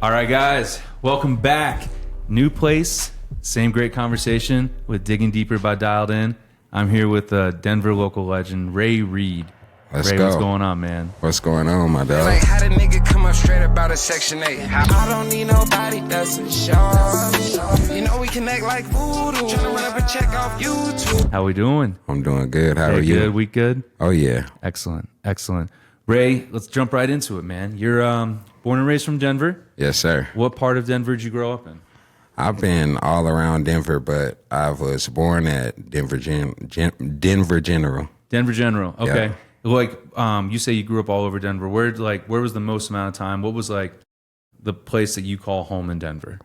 All right, guys, welcome back. New place, same great conversation with Digging Deeper by Dialed In. I'm here with Denver local legend, Ray Reed. Let's Ray, go. what's going on, man? What's going on, my dog? Like how the nigga come up straight about a Section 8. I don't need nobody that's a show. You know we connect like voodoo. Tryna run up a check off YouTube. How we doing? I'm doing good. How are you? Good, week good? Oh, yeah. Excellent, excellent. Ray, let's jump right into it, man. You're born and raised from Denver. Yes, sir. What part of Denver did you grow up in? I've been all around Denver, but I was born at Denver General. Denver General, okay. Yeah. Like, you say you grew up all over Denver. Where was the most amount of time? What was like the place that you call home in Denver?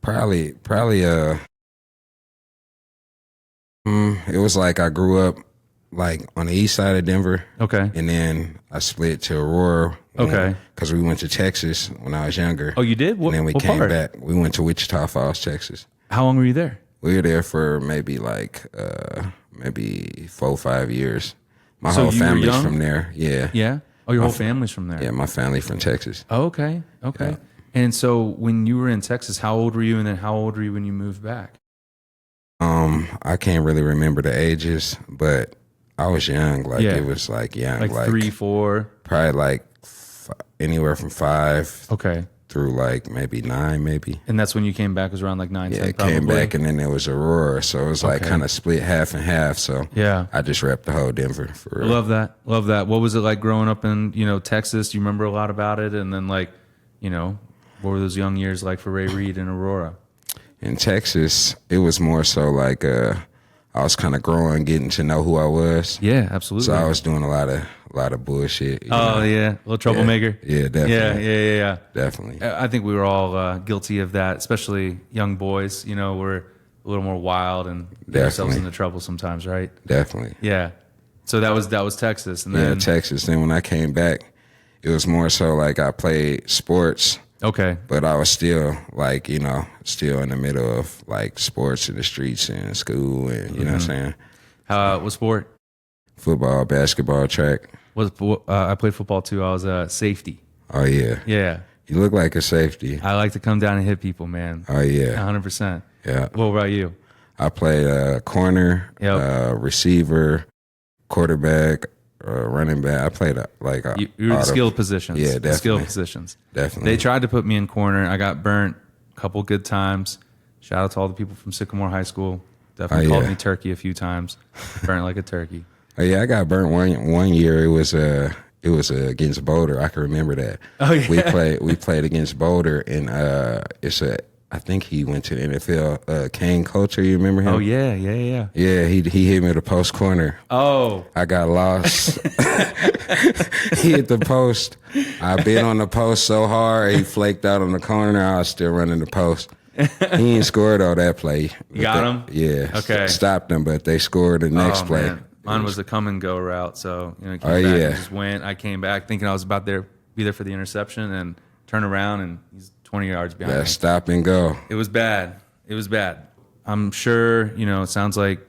Probably. It was like I grew up like on the east side of Denver. Okay. And then I split to Aurora. Okay. Because we went to Texas when I was younger. Oh, you did? And then we what came part? back. We went to Wichita Falls, Texas. How long were you there? We were there for maybe 4 or 5 years. My So whole you were family's young? from there. Yeah. Yeah. Oh, your whole family's from there. Yeah, my family from Texas. Oh, okay. Okay. Yeah. And so when you were in Texas, how old were you? And then how old were you when you moved back? I can't really remember the ages, but I was young. Like Yeah. it was like young, Like 3, 4. probably like anywhere from 5 Okay. through like maybe 9, maybe. And that's when you came back, was around like 9, Yeah, 10 it probably. came back, and then there was Aurora, so it was like Okay. kind of split half and half. So Yeah. I just repped the whole Denver for real. Love that. Love that. What was it like growing up in, Texas? Do you remember a lot about it? And then what were those young years like for Ray Reed and Aurora? In Texas, it was more so like I was kind of growing, getting to know who I was. Yeah, absolutely. So I was doing a lot of bullshit. you Oh know? yeah, a little troublemaker. Yeah, definitely. Yeah. Definitely. I think we were all guilty of that, especially young boys. We're a little more wild and get ourselves Definitely. into trouble sometimes, right? Definitely. Yeah. So that was Texas, and then Texas. Then when I came back, it was more so like I played sports, okay, but I was still like, still in the middle of like sports in the streets and school and, you know what I'm saying? what sport? Football, basketball, track. I played football too. I was a safety. Oh, yeah. Yeah, You look like a safety. I like to come down and hit people, man. Oh, yeah. 100%. Yeah. What about you? I played corner, Yep. receiver, quarterback, running back. I played You were the skilled positions. Yeah, The skilled definitely. positions. Definitely. They tried to put me in corner. I got burnt a couple good times. Shout out to all the people from Sycamore High School. Definitely called yeah. me turkey a few times. Burnt like a turkey. Oh, yeah, I got burnt one year. It was against Boulder. I can remember that. Oh, yeah. We played against Boulder, and I think he went to the NFL. Kane Culture, you remember him? Oh yeah. Yeah, he hit me with a post corner. Oh, I got lost. He hit the post. I bit on the post so hard, he flaked out on the corner. I was still running the post. He ain't scored all that play. You got him? Yeah. Okay. Stopped him, but they scored the next play. Man. Mine was the come and go route. So came Oh, back yeah. and just went. I came back thinking I was about to be there for the interception, and turn around and he's 20 yards behind That me. stop and go. It was bad. I'm sure, it sounds like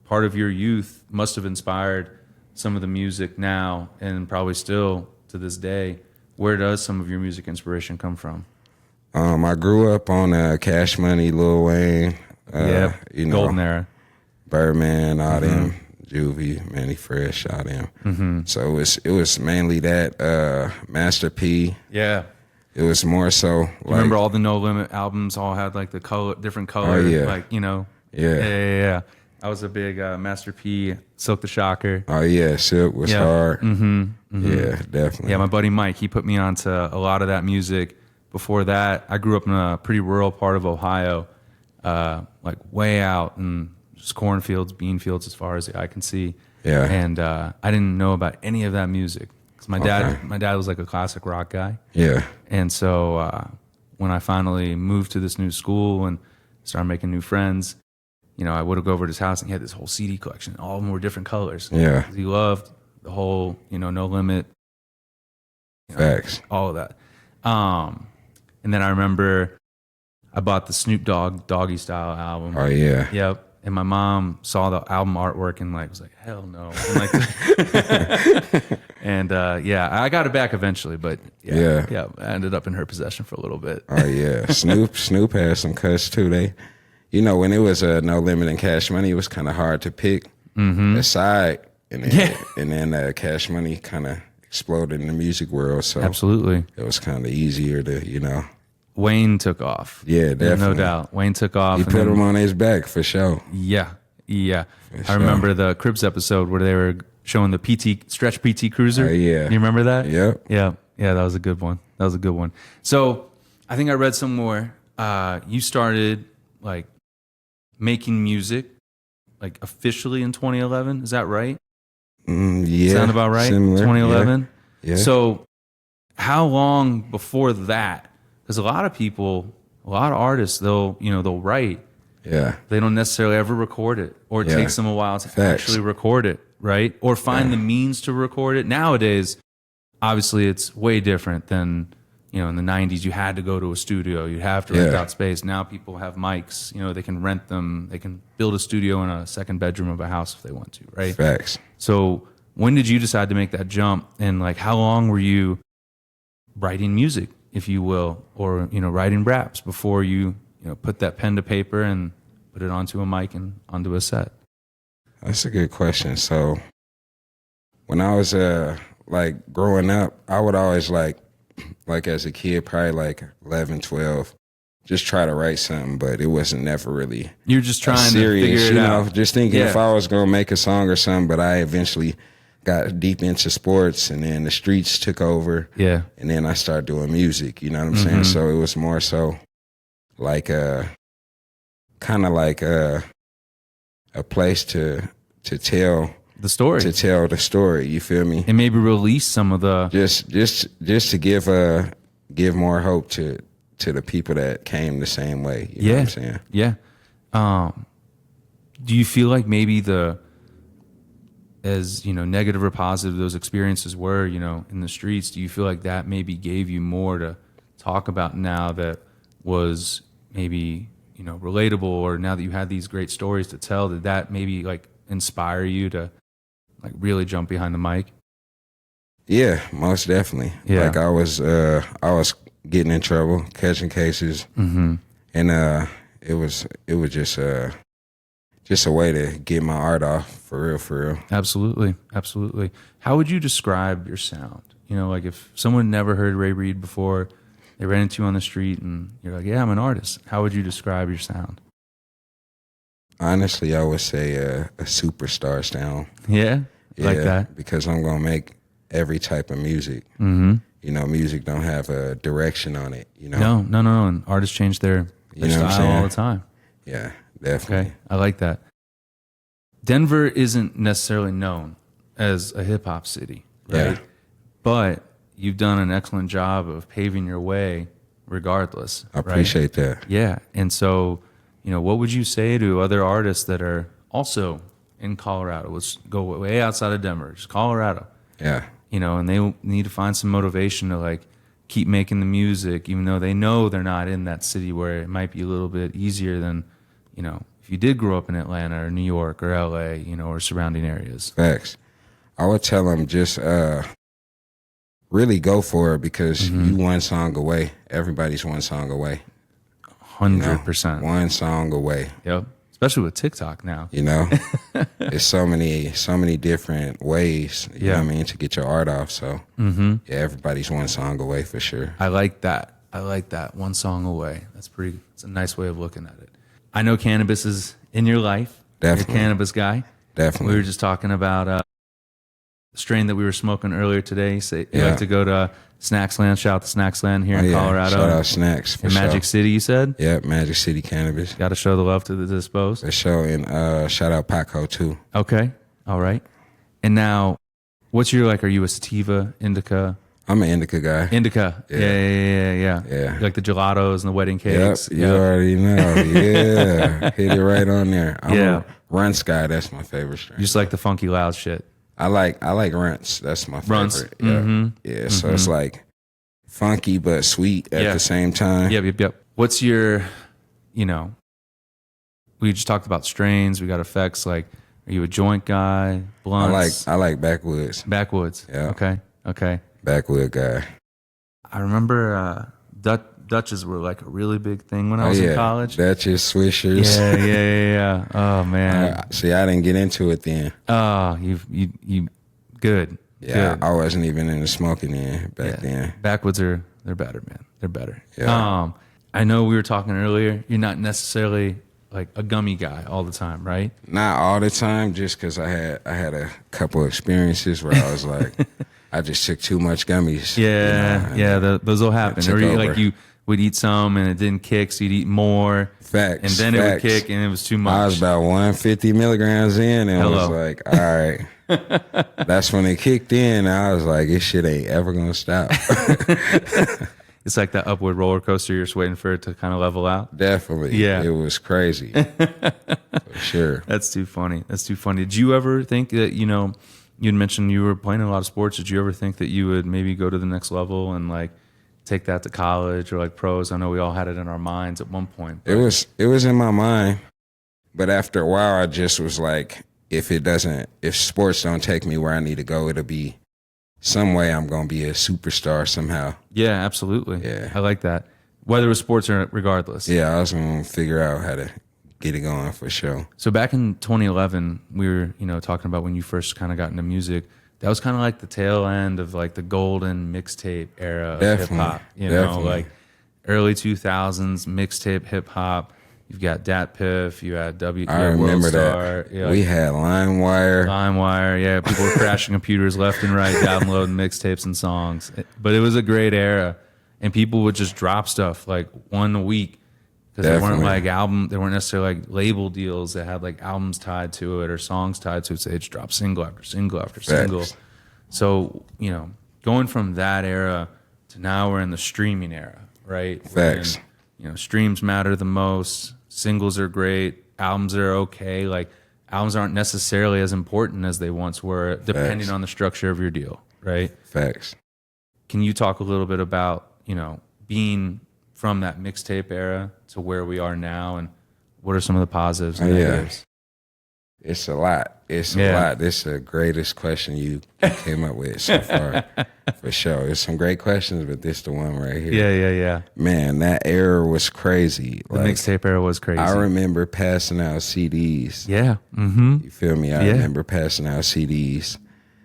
part of your youth must have inspired some of the music now and probably still to this day. Where does some of your music inspiration come from? I grew up on Cash Money, Lil Wayne. Golden era. Birdman, all them, Juvie, Manny Fresh, all them. So it was mainly that Master P. Yeah. It was more so like, Remember all the No Limit albums all had like the different color, yeah. Yeah. I was a big Master P, Silk the Shocker. Oh yeah, Silk was hard. Yeah, definitely. Yeah, my buddy Mike, he put me onto a lot of that music. Before that, I grew up in a pretty rural part of Ohio, like way out and just cornfields, bean fields as far as the eye can see. Yeah. And I didn't know about any of that music because my dad was like a classic rock guy. Yeah. And so when I finally moved to this new school and started making new friends, I would go over to his house and he had this whole CD collection. All of them were different colors. Yeah. He loved the whole, No Limit. Facts. All of that. And then I remember I bought the Snoop Dogg Doggy Style album. Oh yeah. Yep. and my mom saw the album artwork and like was like, hell no. And, like, and yeah, I got it back eventually, but yeah, I ended up in her possession for a little bit. Oh yeah, Snoop had some cuts too. They, you know, when it was No Limit and Cash Money, it was kind of hard to pick a side, and then Cash Money kind of exploded in the music world. So absolutely, it was kind of easier to, you know. Wayne took off. Yeah, definitely. No doubt. Wayne took off. He put him on his back for sure. Yeah. I remember the Cribs episode where they were showing the stretch PT Cruiser. Yeah. You remember that? Yep. Yeah, that was a good one. So I think I read somewhere you started like making music like officially in 2011. Is that right? Yeah. Sound about right? Similar. 2011? Yeah. So how long before that? Because a lot of artists, they'll write. Yeah. They don't necessarily ever record it, or it takes them a while to actually record it, right? Or find the means to record it. Nowadays, obviously, it's way different than, in the 90s, you had to go to a studio. You have to rent out space. Now people have mics. They can rent them. They can build a studio in a second bedroom of a house if they want to, right? Facts. So when did you decide to make that jump? And like, how long were you writing music, if you will, or, writing raps before you, put that pen to paper and put it onto a mic and onto a set? That's a good question. So when I was like growing up, I would always like as a kid, probably like 11, 12, just try to write something, but it wasn't never really You're just trying serious, to figure it out. Just thinking if I was gonna make a song or something, but I eventually got deep into sports, and then the streets took over. Yeah. And then I started doing music, you know what I'm saying? So it was more so like kind of like a place to tell the story. To tell the story, you feel me? And maybe release some of the just to give more hope to the people that came the same way. You know what I'm saying? Yeah. Do you feel like maybe as negative or positive those experiences were, in the streets, do you feel like that maybe gave you more to talk about now that was maybe, relatable, or now that you had these great stories to tell, did that maybe like inspire you to like really jump behind the mic? Yeah, most definitely. Yeah. Like I was getting in trouble, catching cases, and it was just a way to get my art off, for real. Absolutely. How would you describe your sound? Like if someone never heard Ray Reed before, they ran into you on the street and you're like, yeah, I'm an artist. How would you describe your sound? Honestly, I would say a superstar sound. Yeah? Like that? Because I'm going to make every type of music. Music don't have a direction on it, No. And artists change their style all the time. Yeah, definitely. Okay, I like that. Denver isn't necessarily known as a hip-hop city, right? Yeah. But you've done an excellent job of paving your way regardless. I appreciate that. Yeah. And so, what would you say to other artists that are also in Colorado? Let's go way outside of Denver, just Colorado. Yeah. And they need to find some motivation to like keep making the music, even though they know they're not in that city where it might be a little bit easier than, if you did grow up in Atlanta or New York or LA, or surrounding areas. Facts. I would tell them just really go for it, because you one song away. Everybody's one song away. 100%. One song away. Yep. Especially with TikTok now. There's so many different ways, you know what I mean, to get your art off. So yeah, everybody's one song away for sure. I like that. One song away. It's a nice way of looking at it. I know cannabis is in your life. Definitely. You're a cannabis guy. Definitely. We were just talking about the strain that we were smoking earlier today. You like to go to Snacksland. Shout out to Snacksland here in Colorado. Shout out Snacks. For in Magic City, you said? Yeah, Magic City Cannabis. Got to show the love to the Dispose. For sure. And shout out Paco too. Okay. All right. And now, what's your are you a sativa, indica? I'm an indica guy. Indica. Yeah. You like the gelatos and the wedding cakes. Yep. You already know. Yeah. Hit it right on there. I'm Yeah. a Runts guy. That's my favorite strain. You just like the funky loud shit. I like Runts. That's my favorite. Runts. Yeah. So it's like funky but sweet at the same time. Yep. What's your, we just talked about strains. We got effects. Like, are you a joint guy? Blunts? I like backwoods. Backwoods. Yeah. Okay. Backwood guy. I remember Dutches were like a really big thing when I was in college. Dutches, Swishers. Yeah. Oh man. See, I didn't get into it then. Oh, you good. Yeah, Good. I wasn't even into smoking back then. Backwoods they're better, man. They're better. Yeah. I know we were talking earlier. You're not necessarily like a gummy guy all the time, right? Not all the time, just because I had a couple experiences where I was like, I just took too much gummies. Those will happen. Or you would eat some and it didn't kick, so you'd eat more. Facts. And then it would kick and it was too much. I was about 150 milligrams in and was like, all right. That's when it kicked in. I was like, this shit ain't ever gonna stop. It's like that upward roller coaster. You're just waiting for it to kind of level out. Definitely. Yeah. It was crazy. For sure. That's too funny. Did you ever think that, you'd mentioned you were playing a lot of sports. Did you ever think that you would maybe go to the next level and like take that to college or like pros? I know we all had it in our minds at one point. It was in my mind. But after a while, I just was like, if sports don't take me where I need to go, it'll be some way I'm going to be a superstar somehow. Yeah, absolutely. Yeah. I like that. Whether it was sports or regardless. Yeah, I was going to figure out how to get it going for sure. So back in 2011, we were, talking about when you first kind of got into music. That was kind of like the tail end of like the golden mixtape era of hip hop. Like early 2000s mixtape hip hop. You've got Dat Piff, you had I remember that. Yeah, we had LimeWire. Yeah. People were crashing computers left and right, downloading mixtapes and songs. But it was a great era. And people would just drop stuff like one a week. Because they weren't like they weren't necessarily like label deals that had like albums tied to it or songs tied to it. So they just drop single after single after single. So, going from that era to now we're in the streaming era, right? Facts. When, streams matter the most. Singles are great. Albums are okay. Like albums aren't necessarily as important as they once were, depending on the structure of your deal, right? Facts. Can you talk a little bit about, being from that mixtape era to where we are now, and what are some of the positives and negatives? It's a lot. It's a lot. This is the greatest question you came up with so far, for sure. There's some great questions, but this the one right here. Yeah. Man, that era was crazy. The mixtape era was crazy. I remember passing out CDs. Yeah. Mm-hmm. You feel me? I remember passing out CDs.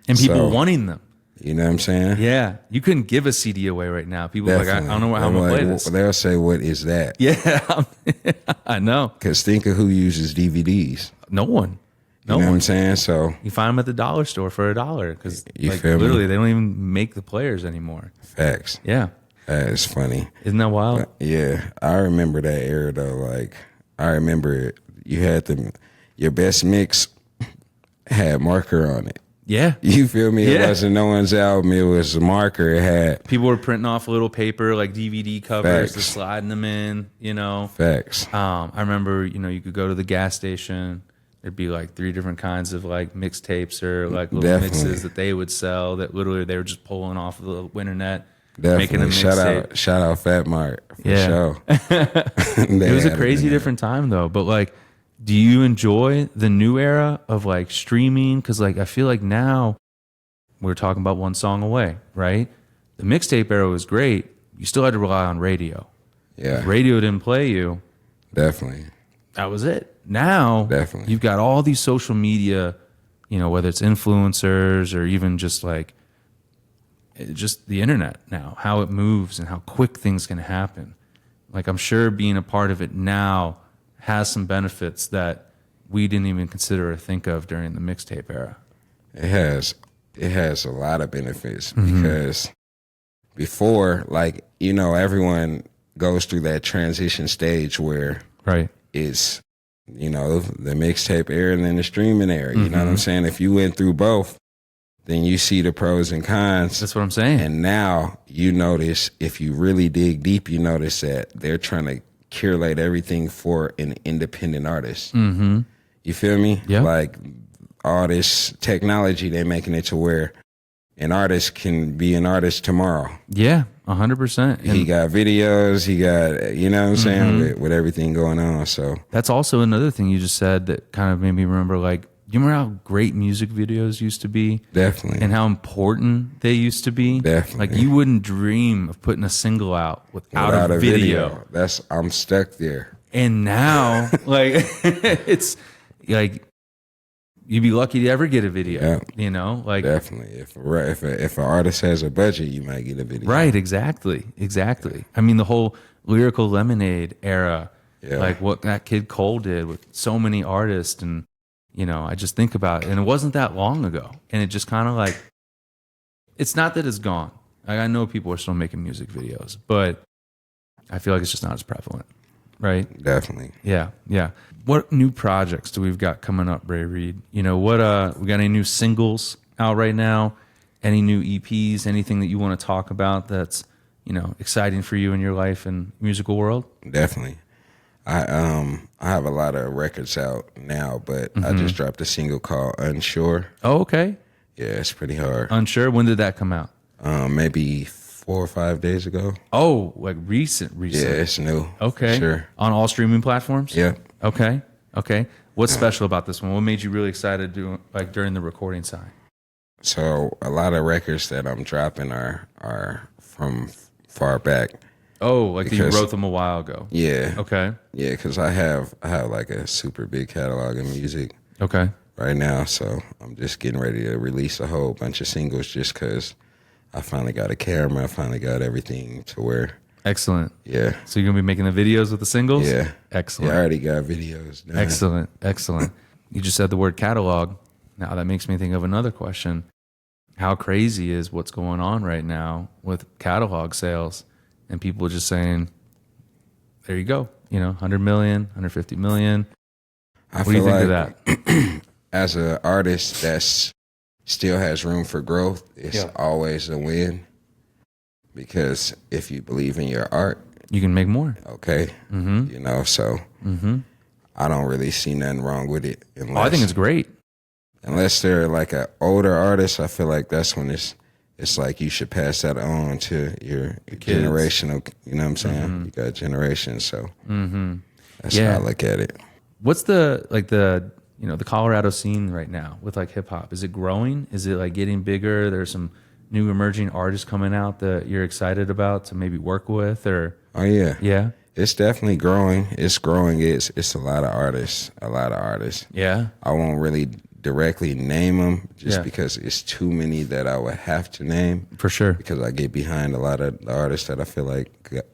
And people wanting them. You know what I'm saying? Yeah. You couldn't give a CD away right now. People are like, I don't know how I'm going to play this. They'll say, what is that? Yeah. I know. Because think of who uses DVDs. No one. You know what I'm saying? So you find them at the dollar store for $1 because feel literally me? they don't even make the players anymore. Facts. Yeah. That is funny. Isn't that wild? But, yeah. I remember that era though. Like I remember you had your best mix had marker on it. Yeah. You feel me? It wasn't no one's album. It was a marker. It had people were printing off a little paper like DVD covers, Facts. sliding them in, Facts. I remember, you could go to the gas station. There'd be like 3 different kinds of like mixtapes or like little mixes that they would sell that literally they were just pulling off of the internet, making a mixtape. Shout out Fat Mart for sure. It was a crazy different time though. But like, do you enjoy the new era of like streaming? Because like I feel like now we're talking about one song away, right? The mixtape era was great. You still had to rely on radio. Yeah. If radio didn't play you. Definitely. That was it. Now, you've got all these social media, whether it's influencers or even just like, just the internet now, how it moves and how quick things can happen. Like, I'm sure being a part of it now has some benefits that we didn't even consider or think of during the mixtape era. It has a lot of benefits because before, like, everyone goes through that transition stage where it's, the mixtape era and then the streaming era. You know what I'm saying? If you went through both, then you see the pros and cons. That's what I'm saying. And now you notice, if you really dig deep, you notice that they're trying to curate everything for an independent artist. Mm-hmm. You feel me? Yeah. Like all this technology, they're making it to where an artist can be an artist tomorrow. Yeah. 100%. He got videos. He got, you know what I'm saying, with everything going on. So that's also another thing you just said that kind of made me remember, like, do you remember how great music videos used to be? definitely. And how important they used to be? Definitely. Like, you wouldn't dream of putting a single out without a video. I'm stuck there. And now, like, it's like, you'd be lucky to ever get a video, Yeah. you know? Like, Definitely. If an artist has a budget, you might get a video. right, exactly. I mean, the whole Lyrical Lemonade era, like what that kid Cole did with so many artists, and, you know, I just think about it, and it wasn't that long ago, and it just kind of like, it's not that it's gone. Like, I know people are still making music videos, but I feel like it's just not as prevalent, right? Definitely. Yeah. What new projects do we've got coming up, Ray Reed? You know, we got any new singles out right now? Any new EPs? Anything that you want to talk about that's, you know, exciting for you in your life and musical world? Definitely. I have a lot of records out now, but I just dropped a single called Unsure. Oh, okay. Yeah, it's pretty hard. Unsure. When did that come out? Maybe 4 or 5 days ago. Oh, like recent. Yeah, it's new. Okay. Sure. On all streaming platforms? Yep. Okay. What's special about this one? What made you really excited to, like, during the recording side? So a lot of records that I'm dropping are from far back. Oh, like you Because- wrote them a while ago. Yeah. Okay. Yeah, because I have like a super big catalog of music Okay. right now. So I'm just getting ready to release a whole bunch of singles just because I finally got a camera. I finally got everything to where, Excellent. yeah. So you're gonna be making the videos with the singles? Yeah. Excellent. Yeah, I already got videos done. Excellent. You just said the word catalog. Now that makes me think of another question. How crazy is what's going on right now with catalog sales and people just saying, there you go, you know, 100 million, 150 million. What do you think of that? As an artist that still has room for growth, it's always a win. Because if you believe in your art, You can make more. okay, you know, so I don't really see nothing wrong with it. Oh, I think it's great. Unless they're like an older artist, I feel like that's when it's like you should pass that on to your generational, you know what I'm saying? You got generations, so that's how I look at it. What's the you know, the Colorado scene right now with like hip hop? Is it growing? Is it like getting bigger? There's some new emerging artists coming out that you're excited about to maybe work with, or? Oh yeah. Yeah. It's definitely growing. It's growing. It's a lot of artists. Yeah. I won't really directly name them just Yeah. because it's too many that I would have to name. For sure. Because I get behind a lot of the artists that I feel like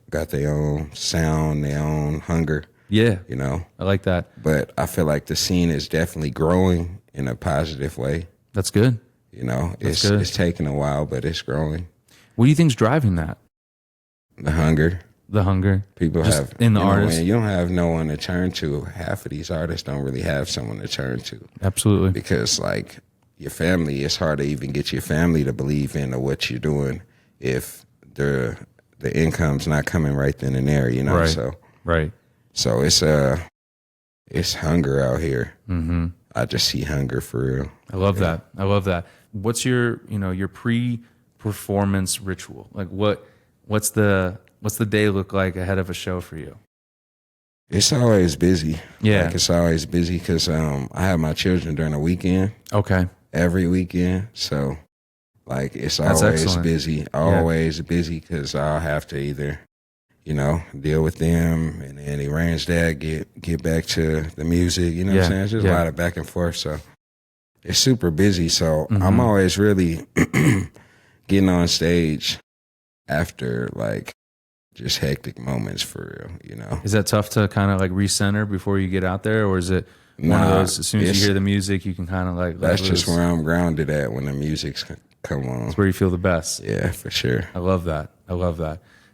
got their own sound, their own hunger. Yeah. You know. I like that. But I feel like the scene is definitely growing in a positive way. That's good. You know, That's good. it's taking a while, but it's growing. What do you think's driving that? The hunger. The hunger. People Just have in the you know, artists. when you don't have no one to turn to. Half of these artists don't really have someone to turn to Absolutely. because, like, your family. It's hard to even get your family to believe in what you're doing if the income's not coming right then and there. You know, Right. Right. so it's hunger out here. I just see hunger for real. I love that. What's your pre-performance ritual? Like what's the day look like ahead of a show for you? It's always busy. Yeah. Like, it's always busy because I have my children during the weekend, Okay. every weekend. So, like, it's That's always excellent. busy, always busy because I'll have to either, you know, deal with them and then arrange that, get back to the music. You know what I'm saying? It's just a lot of back and forth. So, it's super busy. So, I'm always really getting on stage after, like, just hectic moments for real, you know. Is that tough to kind of like recenter before you get out there, or is it one of those, as soon as you hear the music, you can kind of like let that's loose? just where I'm grounded at when the music's come on. That's where you feel the best. Yeah, for sure. I love that.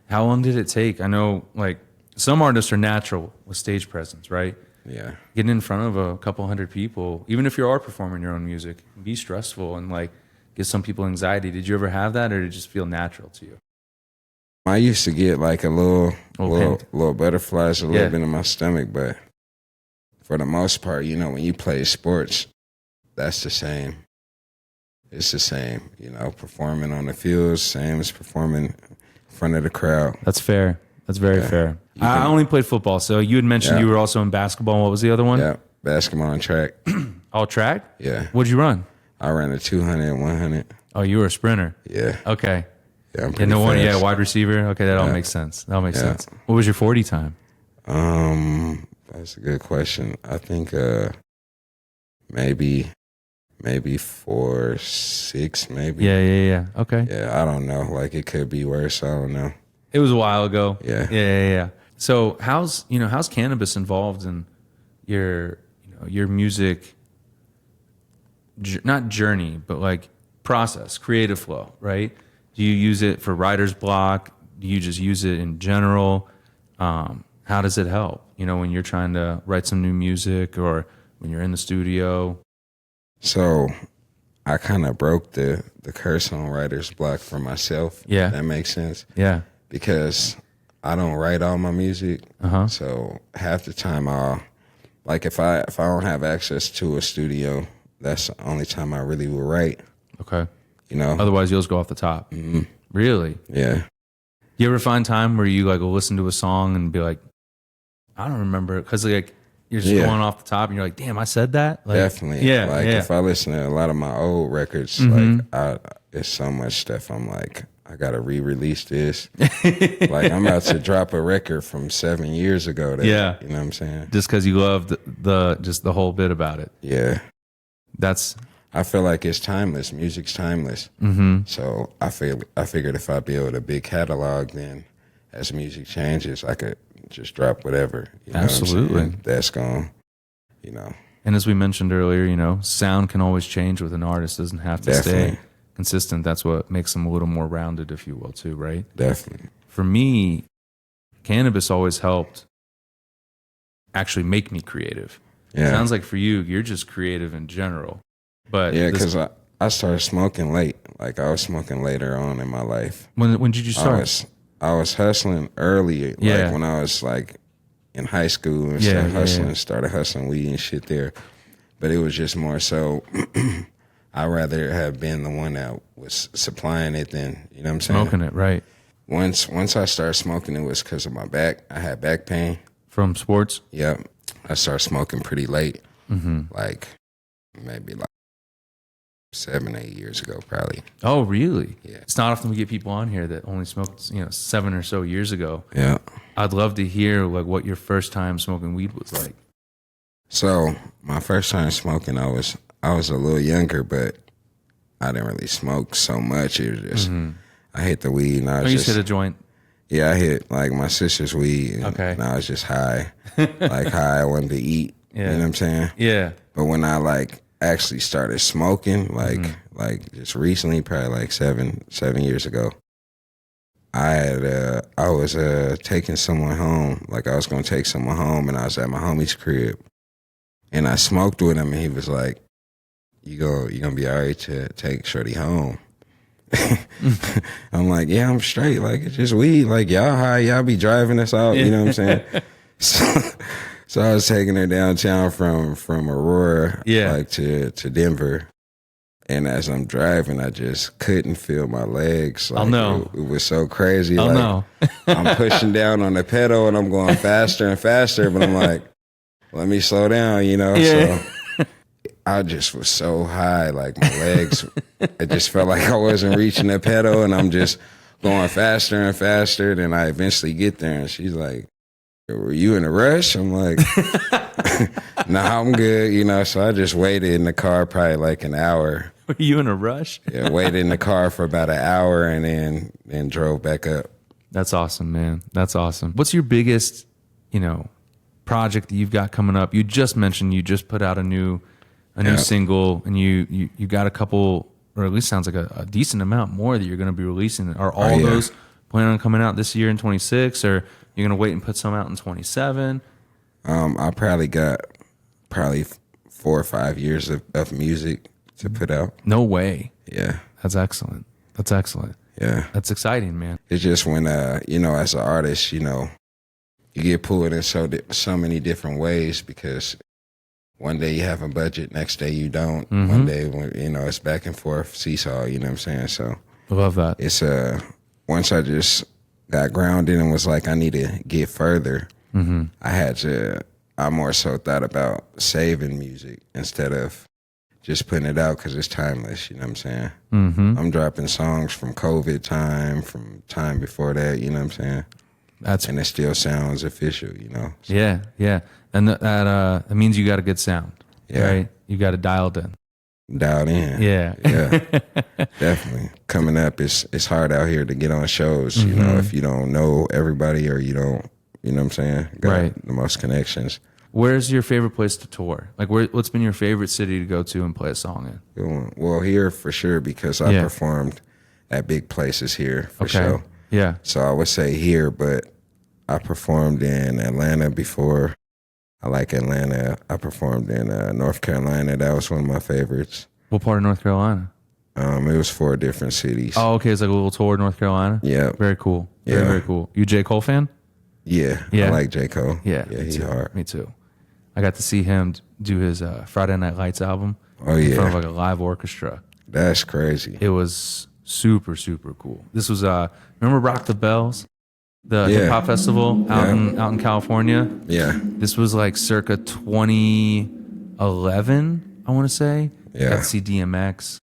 How long did it take? I know, like, some artists are natural with stage presence, right? Yeah. Getting in front of a couple hundred people, even if you are performing your own music, can be stressful and like give some people anxiety. Did you ever have that, or did it just feel natural to you? I used to get like a little butterflies, a little Yeah. bit in my stomach, but for the most part, you know, when you play sports, that's the same. It's the same, you know, performing on the field, same as performing front of the crowd. That's fair. That's very fair. I only played football. So you had mentioned you were also in basketball. What was the other one? Yeah, basketball and track. All track? Yeah. What'd you run? I ran a 200 and 100. Oh, you were a sprinter. Yeah. Okay. Yeah, I'm pretty one. fast. Yeah, wide receiver. Okay, that all makes sense. That all makes sense. What was your 40 time? That's a good question. I think maybe 4.6, maybe. Yeah. Okay. Yeah, I don't know. Like it could be worse. I don't know. It was a while ago. Yeah. So how's cannabis involved in your music, not journey, but like process, creative flow, right? Do you use it for writer's block? Do you just use it in general? How does it help? When you're trying to write some new music or when you're in the studio? So I kind of broke the curse on writer's block for myself. Yeah. If that makes sense. Yeah. Because I don't write all my music. So half the time if I don't have access to a studio, that's the only time I really will write. Okay. Otherwise you'll just go off the top. Mm-hmm. Really? Yeah. You ever find time where you like will listen to a song and be like, I don't remember, because like you're just going off the top and you're like, damn, I said that? Like, definitely. Yeah. If I listen to a lot of my old records, it's so much stuff. I'm like, I gotta re-release this. Like I'm about to drop a record from 7 years ago. You know what I'm saying? Just because you love the whole bit about it. Yeah. I feel like it's timeless. Music's timeless. So I figured if I build a big catalog, then as music changes, I could just drop whatever. Absolutely. That's gone. And as we mentioned earlier, sound can always change with an artist. Doesn't have to stay consistent. That's what makes them a little more rounded, if you will, too, right? Definitely. For me, cannabis always helped actually make me creative. Yeah. Sounds like for you, you're just creative in general. But yeah, because I started smoking late. Like I was smoking later on in my life. When did you start? I was hustling early. Like when I was like in high school and started hustling weed and shit there. But it was just more so I'd rather have been the one that was supplying it than, you know what I'm saying? Smoking it, right. Once I started smoking, it was because of my back. I had back pain. From sports? Yep. I started smoking pretty late. Like maybe like 7-8 years ago, probably. Oh, really? Yeah. It's not often we get people on here that only smoked, 7 or so years ago. Yeah. I'd love to hear like what your first time smoking weed was like. So my first time smoking, I was a little younger, but I didn't really smoke so much. It was just I hit the weed and I was you just hit a joint. Yeah, I hit like my sister's weed. And I was just high, like high. I wanted to eat. Yeah. You know what I'm saying? Yeah. But when I like actually started smoking, like just recently, probably like seven years ago, I was taking someone home. Like I was gonna take someone home, and I was at my homie's crib, and I smoked with him, and he was like, "You gonna be all right to take Shorty home?" I'm like, "Yeah, I'm straight. Like it's just weed. Like y'all high, y'all be driving us out. You know what I'm saying?" So I was taking her downtown from Aurora, like to Denver. And as I'm driving, I just couldn't feel my legs. Like, it was so crazy. I'm pushing down on the pedal and I'm going faster and faster, but I'm like, let me slow down, So I just was so high, like my legs, it just felt like I wasn't reaching the pedal, and I'm just going faster and faster. Then I eventually get there, and she's like, "Were you in a rush?" I'm like, "Nah, I'm good," So I just waited in the car probably like an hour. Were you in a rush? Yeah, waited in the car for about an hour and then drove back up. That's awesome, man. That's awesome. What's your biggest, project that you've got coming up? You just mentioned you just put out a new single, and you got a couple, or at least sounds like a decent amount more that you're going to be releasing. Are all those planning on coming out this year in 26, or you're going to wait and put some out in 27? I probably got 4 or 5 years of music to put out. No way. Yeah. That's excellent. Yeah. That's exciting, man. It's just when, as an artist, you get pulled in so many different ways, because one day you have a budget, next day you don't. One day, it's back and forth, seesaw, you know what I'm saying? So I love that. It's once I just got grounded and was like, I need to get further, I more so thought about saving music instead of just putting it out because it's timeless. You know what I'm saying? I'm dropping songs from COVID time, from time before that. You know what I'm saying? And it still sounds official. You know? So, Yeah. And that means you got a good sound. Yeah. Right? You got it dialed in. Dialed in. Yeah. Definitely. Coming up, it's hard out here to get on shows. You know, if you don't know everybody or you don't, you know what I'm saying? Got the most connections. Where's your favorite place to tour? Like, what's been your favorite city to go to and play a song in? Well, here for sure because I performed at big places here for sure. Yeah. So I would say here, but I performed in Atlanta before. I like Atlanta. I performed in North Carolina. That was one of my favorites. What part of North Carolina? It was 4 different cities. Oh, okay. It's like a little tour of North Carolina? Yeah. Very cool. Very cool. You a J. Cole fan? Yeah. I like J. Cole. Yeah, he's hard. Me too. I got to see him do his Friday Night Lights album in front of like a live orchestra. That's crazy. It was super, super cool. This was, remember Rock the Bells? The hip hop festival out in California? Yeah. This was like circa 2011, I want to say. Yeah. Got to see DMX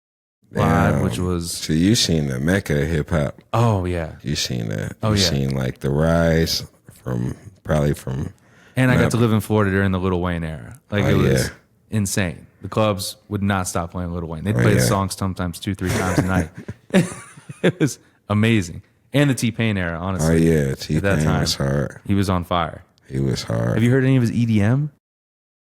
live, which was... So you seen the Mecca of hip hop. Oh, yeah. You seen that. Oh, you yeah. seen like the rise from... And I got to live in Florida during the Lil Wayne era. Like, it was insane. The clubs would not stop playing Lil Wayne. They'd play the songs sometimes 2-3 times a night. It was amazing. And the T-Pain era, honestly. Oh, yeah. T-Pain was hard. He was on fire. He was hard. Have you heard any of his EDM?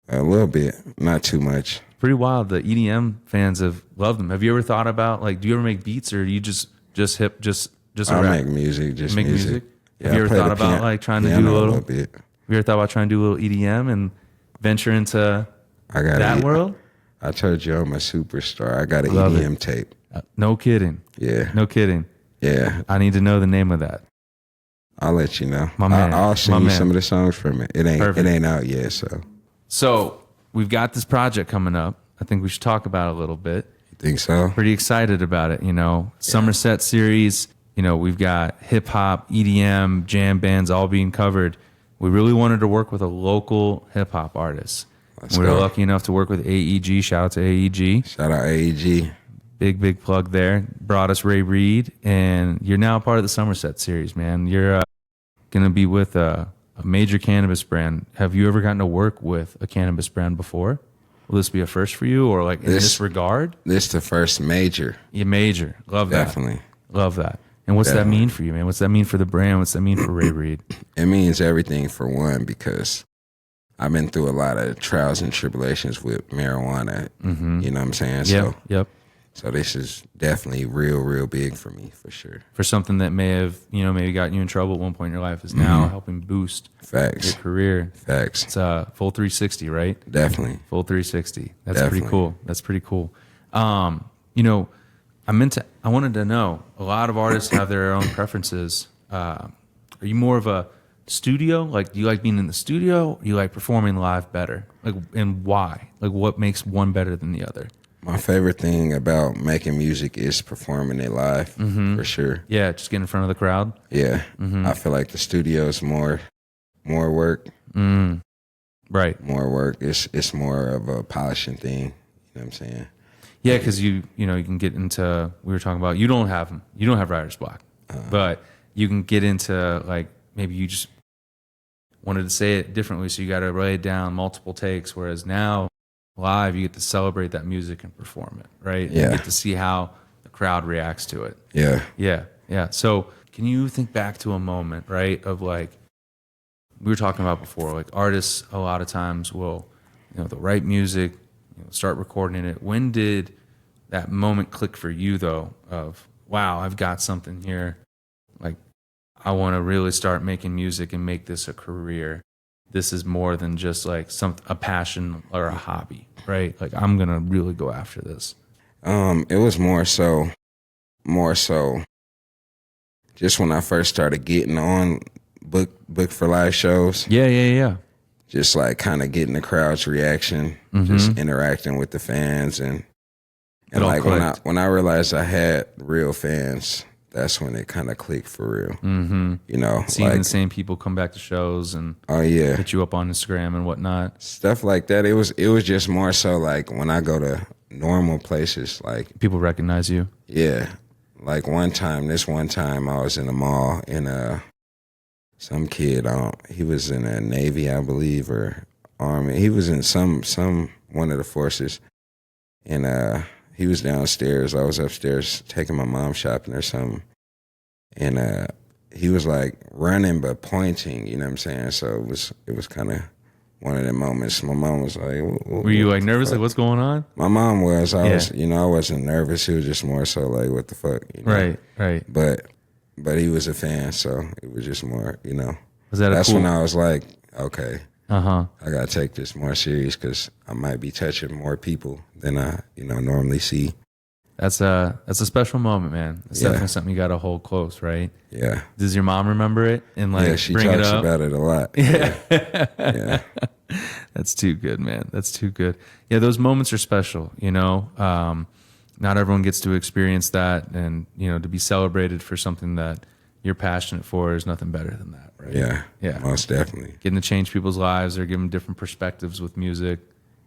A little bit. Not too much. Pretty wild. The EDM fans have loved them. Have you ever thought about, like, do you ever make beats or you just I make music, just make music. Yeah, have you ever thought about like trying to do a little bit? Have you ever thought about trying to do a little EDM and venture into that world? I told you I'm a superstar. I got an Love EDM it. tape. No kidding. Yeah. No kidding. Yeah. I need to know the name of that. I'll let you know. My man. I'll send you some of the songs from it. It ain't out yet, so. So we've got this project coming up. I think we should talk about it a little bit. You think so? Pretty excited about it, you know. Somerset series, you know, we've got hip hop, EDM, jam bands all being covered. We really wanted to work with a local hip hop artist. We were lucky enough to work with AEG. Shout out to AEG. Shout out AEG. Big plug there. Brought us Ray Reed, and you're now part of the Somerset series, man. You're going to be with a major cannabis brand. Have you ever gotten to work with a cannabis brand before? Will this be a first for you, or like in this regard? This is the first major. Yeah, major. Love that. Definitely. Love that. And what's that mean for you, man? What's that mean for the brand? What's that mean for Ray Reed? It means everything for one, because I've been through a lot of trials and tribulations with marijuana. You know what I'm saying? Yep. So this is definitely real big for me, for sure. For something that may have, maybe gotten you in trouble at one point in your life is now helping boost Facts. your career. Facts. It's a full 360, right? Definitely. Full 360. That's Definitely. pretty cool. That's pretty cool. I wanted to know, a lot of artists have their own preferences. Are you more of a studio? Like, do you like being in the studio? Or do you like performing live better? Like, and why? Like, what makes one better than the other? My favorite thing about making music is performing it live, for sure. Yeah, just get in front of the crowd. Yeah. I feel like the studio is more work. Right. More work. It's more of a polishing thing. You know what I'm saying? Yeah, because you can get into, we were talking about, you don't have writer's block, but you can get into, like, maybe you just wanted to say it differently, so you got to lay it down multiple takes, whereas now live you get to celebrate that music and perform it, right? Yeah. You get to see how the crowd reacts to it. Yeah. Yeah. So can you think back to a moment, right, of like, we were talking about before, like artists a lot of times will, they'll write music, start recording it. When did that moment click for you, though, of, wow, I've got something here. Like, I want to really start making music and make this a career. This is more than just like a passion or a hobby, right? Like, I'm going to really go after this. It was more so just when I first started getting on book for live shows. Yeah. Just like kind of getting the crowd's reaction, just interacting with the fans, and like when I realized I had real fans, that's when it kind of clicked for real. Mm-hmm. You know, Seeing like, the same people come back to shows and oh yeah, hit you up on Instagram and whatnot. stuff like that. It was just more so like when I go to normal places, like People recognize you. yeah, like this one time I was in the mall and some kid, he was in a Navy, I believe, or Army. He was in one of the forces, and he was downstairs. I was upstairs taking my mom shopping or something, and he was like running but pointing. You know what I'm saying? So it was kind of one of the moments. My mom was like, Were you like nervous? Like, what's going on? My mom was. I Yeah. was. You know, I wasn't nervous. It was just more so like, what the fuck? You know? Right. But he was a fan, so it was just more, you know. Was that That's a cool? when I was like, okay, Uh-huh. I gotta take this more serious because I might be touching more people than I, normally see. That's a special moment, man. It's Yeah. definitely something you got to hold close, right? Yeah, Does your mom remember it and like yeah. She bring it talks up? about it a lot. Yeah. That's too good, man. That's too good. Yeah, those moments are special, you know. Not everyone gets to experience that, and to be celebrated for something that you're passionate for is nothing better than that, right? Yeah, most definitely. Getting to change people's lives or give them different perspectives with music,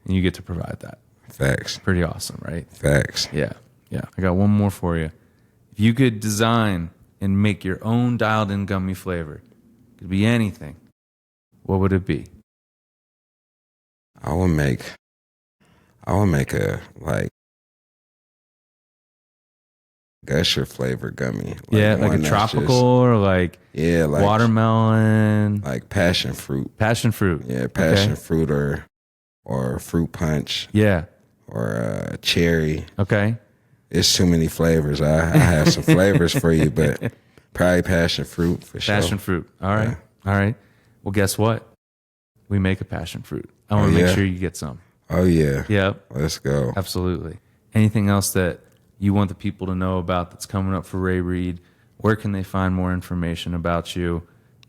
and you get to provide that. Facts. Pretty awesome, right? Facts. Yeah. I got one more for you. If you could design and make your own dialed in gummy flavor, it could be anything, what would it be? I would make a gusher flavor gummy. Like a one that's tropical or like like watermelon, like passion fruit. passion fruit. Yeah, passion Okay. fruit or fruit punch Yeah. or cherry. Okay. It's too many flavors. I have some flavors for you, but probably passion fruit for sure. Passion fruit. All right. Yeah. All right. Well, guess what? We make a passion fruit. I want to make yeah? sure you get some. Oh yeah. Yep. Let's go. Absolutely. Anything else that you want the people to know about that's coming up for Ray Reed? Where can they find more information about you?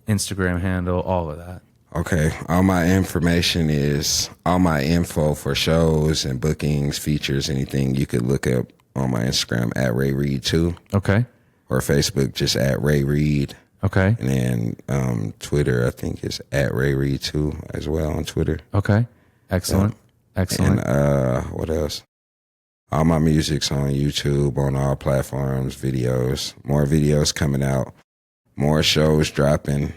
Instagram handle, all of that. Okay. All my information is all my info for shows and bookings, features, anything you could look up on my Instagram at Ray Reed 2. Okay. Or Facebook just at Ray Reed. Okay. And then Twitter, I think is at Ray Reed 2 as well on Twitter. Okay. Excellent. Excellent. And what else? All my music's on YouTube, on all platforms, videos. More videos coming out. More shows dropping.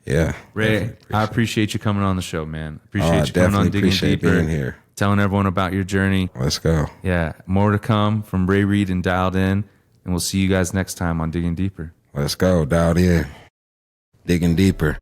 Yeah. Ray, I appreciate you coming on the show, man. Appreciate you coming definitely on Digging appreciate Deeper, being here. telling everyone about your journey. Let's go. Yeah, more to come from Ray Reed and Dialed In, and we'll see you guys next time on Digging Deeper. Let's go. Dialed in. Digging deeper.